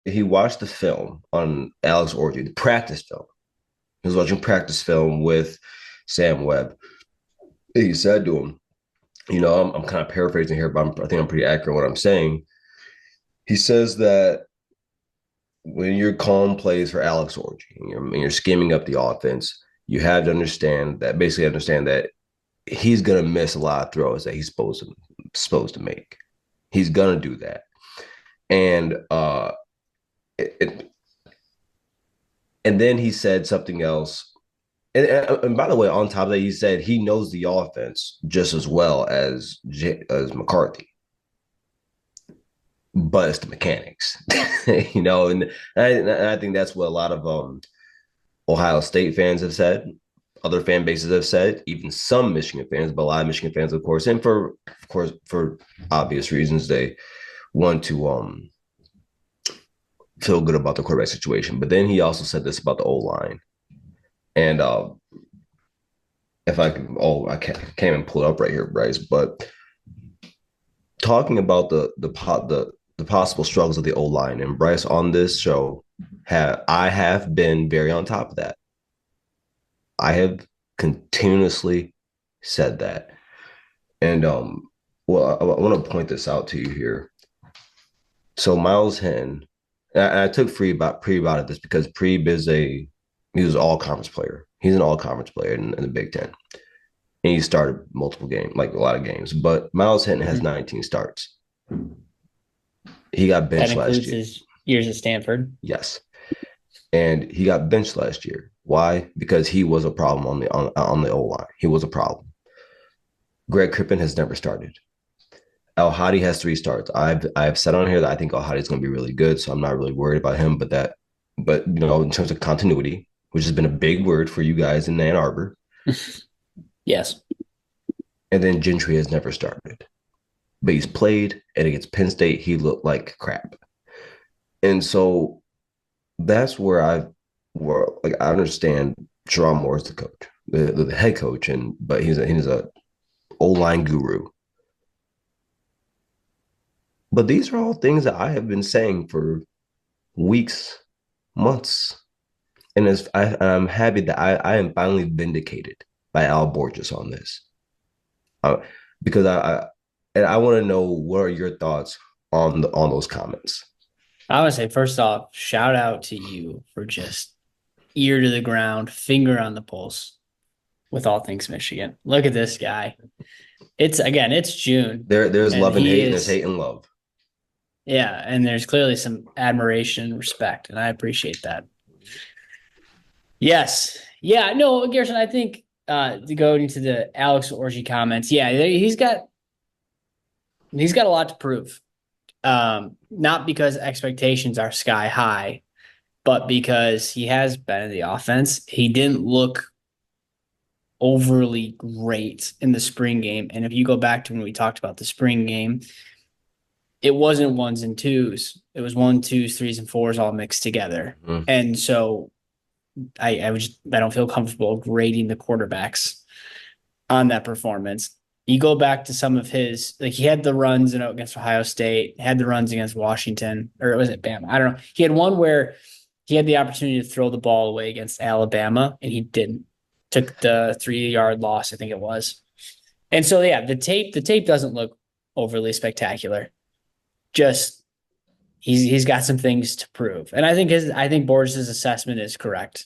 he watched the film on Alex Orji, the practice film. He was watching practice film with Sam Webb. He said to him, I'm kind of paraphrasing here, but I think I'm pretty accurate in what I'm saying. He says that when you're calling plays for Alex Orji and you're scheming up the offense, you have to understand that he's gonna miss a lot of throws that he's supposed to make. He's gonna do that, and it, it, and then he said something else. And by the way, on top of that, he said he knows the offense just as well as McCarthy, but it's the mechanics, and I think that's what a lot of Ohio State fans have said, other fan bases have said, even some Michigan fans, but a lot of Michigan fans, of course, and for obvious reasons, they want to feel good about the quarterback situation. But then he also said this about the O line, and if I can, I can't even pull it up right here, Bryce, but talking about the possible struggles of the O line, and Bryce on this show, I have been very on top of that. I have continuously said that. And well, I want to point this out to you here. So Miles Hinton, I took pre about this because Preeb he was an all conference player. He's an all conference player in the Big Ten. And he started multiple games, like a lot of games. But Miles Hinton has 19 starts. He got That benched last includes year. his years at Stanford. Yes. And he got benched last year. Why? Because he was a problem on the O line. He was a problem. Greg Crippen has never started. El Hadi has 3 starts. I've said on here that I think El Hadi is going to be really good, so I'm not really worried about him. But in terms of continuity, which has been a big word for you guys in Ann Arbor, Yes. and then Gentry has never started, but he's played, and against Penn State he looked like crap, and so that's where like I understand Sharon Moore is the coach, the head coach, but he's a O line guru. But these are all things that I have been saying for weeks, months, and I'm happy that I am finally vindicated by Al Borges on this, uh, because I want to know what are your thoughts on those comments. I would say, first off, shout out to you for just ear to the ground, finger on the pulse with all things Michigan. Look at this guy. It's June, There's and love and he hate, and there's is, hate and love. yeah, and there's clearly some admiration and respect, and I appreciate that. Yes. Yeah, no, Garrison, I think to go into the Alex Orji comments, yeah, he's got a lot to prove. Not because expectations are sky high, but because he has been in the offense. He didn't look overly great in the spring game. And if you go back to when we talked about the spring game, it wasn't ones and twos. It was one, twos, threes, and fours all mixed together. Mm-hmm. And so I don't feel comfortable grading the quarterbacks on that performance. You go back to some of his, like he had the runs against Ohio State, had the runs against Washington, or was it Bama? I don't know. He had one where he had the opportunity to throw the ball away against Alabama, and he didn't. Took the 3-yard loss, I think it was. And so yeah, the tape doesn't look overly spectacular. Just he's got some things to prove. And I think Borges' assessment is correct.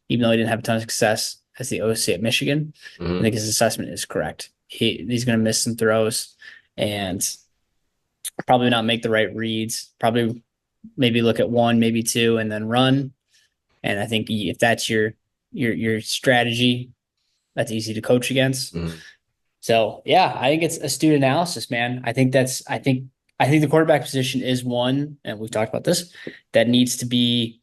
Even though he didn't have a ton of success as the OC at Michigan, I Mm-hmm. think his assessment is correct. He's going to miss some throws and probably not make the right reads. Probably maybe look at one, maybe two, and then run. And I think if that's your strategy, that's easy to coach against. Mm-hmm. So yeah, I think it's astute analysis, man. I think the quarterback position is one, and we've talked about this, that needs to be.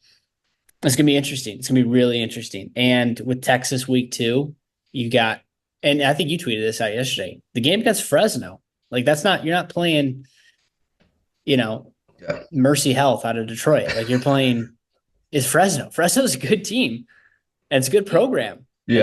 It's gonna be interesting. It's gonna be really interesting. And with Texas week 2, you got, and I think you tweeted this out yesterday. The game against Fresno, like that's not you're not playing, you know, Yeah. Mercy Health out of Detroit. Like you're playing is Fresno. Fresno's a good team and it's a good program.